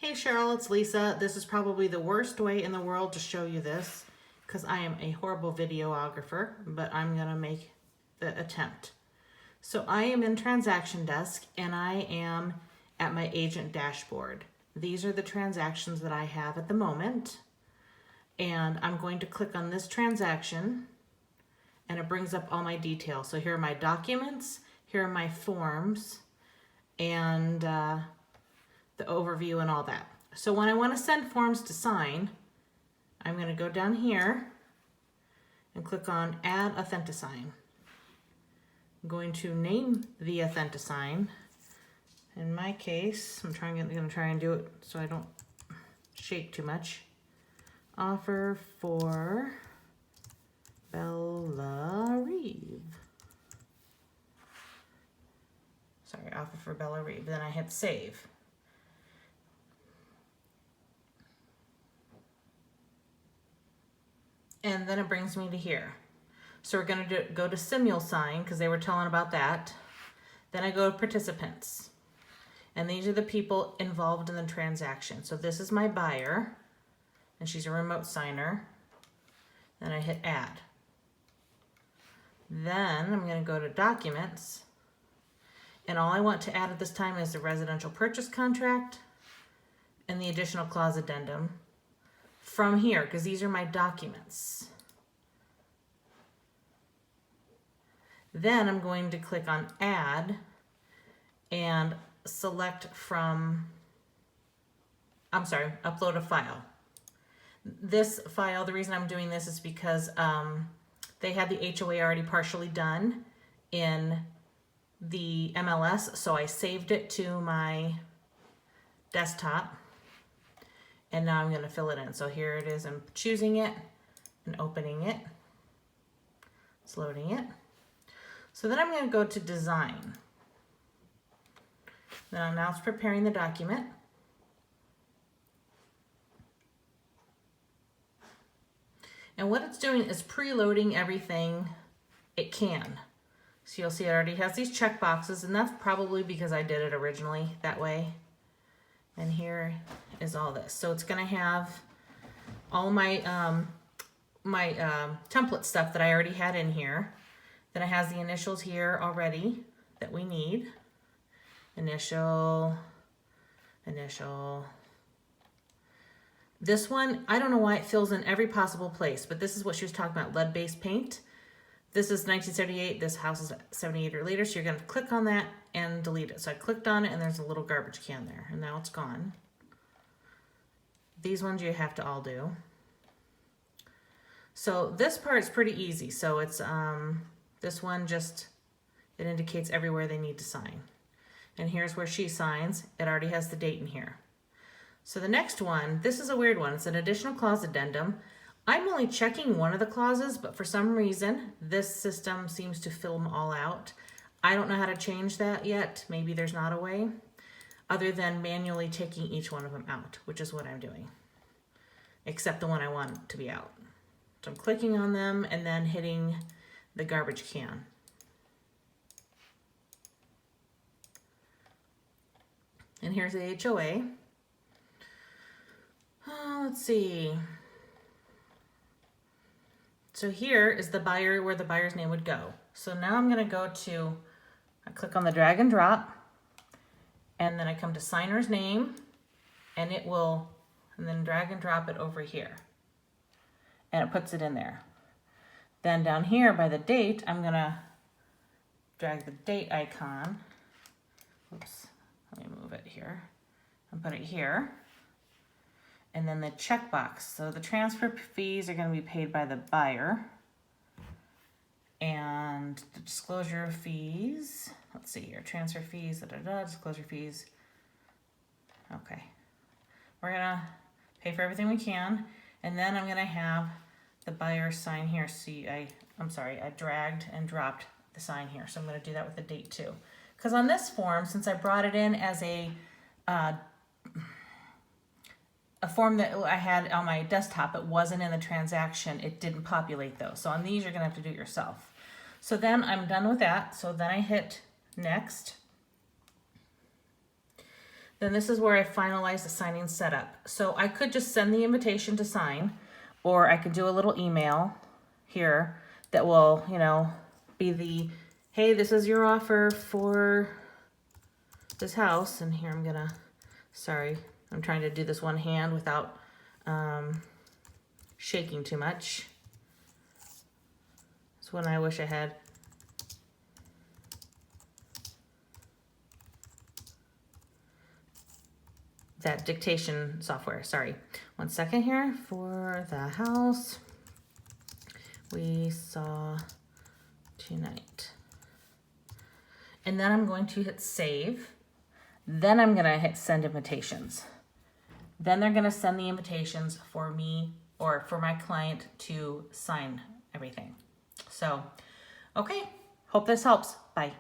Hey Cheryl, it's Lisa. This is probably the worst way in the world to show you this because I am a horrible videographer, but I'm going to make the attempt. So I am in TransactionDesk and I am at my agent dashboard. These are the transactions that I have at the moment. And I'm going to click on this transaction and it brings up all my details. So here are my documents, here are my forms, and the overview and all that. So when I want to send forms to sign, I'm going to go down here and click on Add Authentisign. I'm going to name the Authentisign. In my case, I'm going to try and do it so I don't shake too much. Offer for Bella Reeve. Sorry, offer for Bella Reeve. Then I hit save. And then it brings me to here. So we're going to go to SimuleSign because they were telling about that. Then I go to participants. And these are the people involved in the transaction. So this is my buyer, and she's a remote signer. Then I hit add. Then I'm going to go to documents. And all I want to add at this time is the residential purchase contract and the additional clause addendum from here, because these are my documents. Then I'm going to click on add and select from, upload a file. This file, the reason I'm doing this is because they had the HOA already partially done in the MLS, so I saved it to my desktop. And now I'm going to fill it in. So here it is. I'm choosing it and opening it. It's loading it. So then I'm going to go to design. Now it's preparing the document. And what it's doing is preloading everything it can. So you'll see it already has these check boxes, and that's probably because I did it originally that way. And here is all this. So it's going to have all my template stuff that I already had in here. Then it has the initials here already that we need. Initial. This one, I don't know why it fills in every possible place, but this is what she was talking about, lead-based paint. This is 1978, this house is 78 or later, so you're gonna click on that and delete it. So I clicked on it and there's a little garbage can there, and now it's gone. These ones you have to all do. So this part's pretty easy. So it's, this one just, it indicates everywhere they need to sign. And here's where she signs. It already has the date in here. So the next one, this is a weird one. It's an additional clause addendum. I'm only checking one of the clauses, but for some reason, this system seems to fill them all out. I don't know how to change that yet. Maybe there's not a way, other than manually taking each one of them out, which is what I'm doing, except the one I want to be out. So I'm clicking on them and then hitting the garbage can. And here's the HOA. Let's see. So here is the buyer, where the buyer's name would go. So now I'm going to go to, I click on the drag and drop, and then I come to signer's name, and it will, and then drag and drop it over here. And it puts it in there. Then down here by the date, I'm going to drag the date icon. Oops, let me move it here and put it here. And then the checkbox. So the transfer fees are going to be paid by the buyer. And the disclosure fees, let's see here, transfer fees, disclosure fees. Okay. We're going to pay for everything we can. And then I'm going to have the buyer sign here. See, I dragged and dropped the sign here. So I'm going to do that with the date too. Because on this form, since I brought it in as a form that I had on my desktop, it wasn't in the transaction, it didn't populate those. So on these, you're gonna have to do it yourself. So then I'm done with that. So then I hit next. Then this is where I finalize the signing setup. So I could just send the invitation to sign, or I could do a little email here that will, you know, be the, hey, this is your offer for this house. And here I'm gonna, sorry, I'm trying to do this one hand without shaking too much. It's one I wish I had. That dictation software, sorry. 1 second here. For the house we saw tonight. And then I'm going to hit save. Then I'm gonna hit send invitations. Then they're gonna send the invitations for me or for my client to sign everything. So, okay, hope this helps. Bye.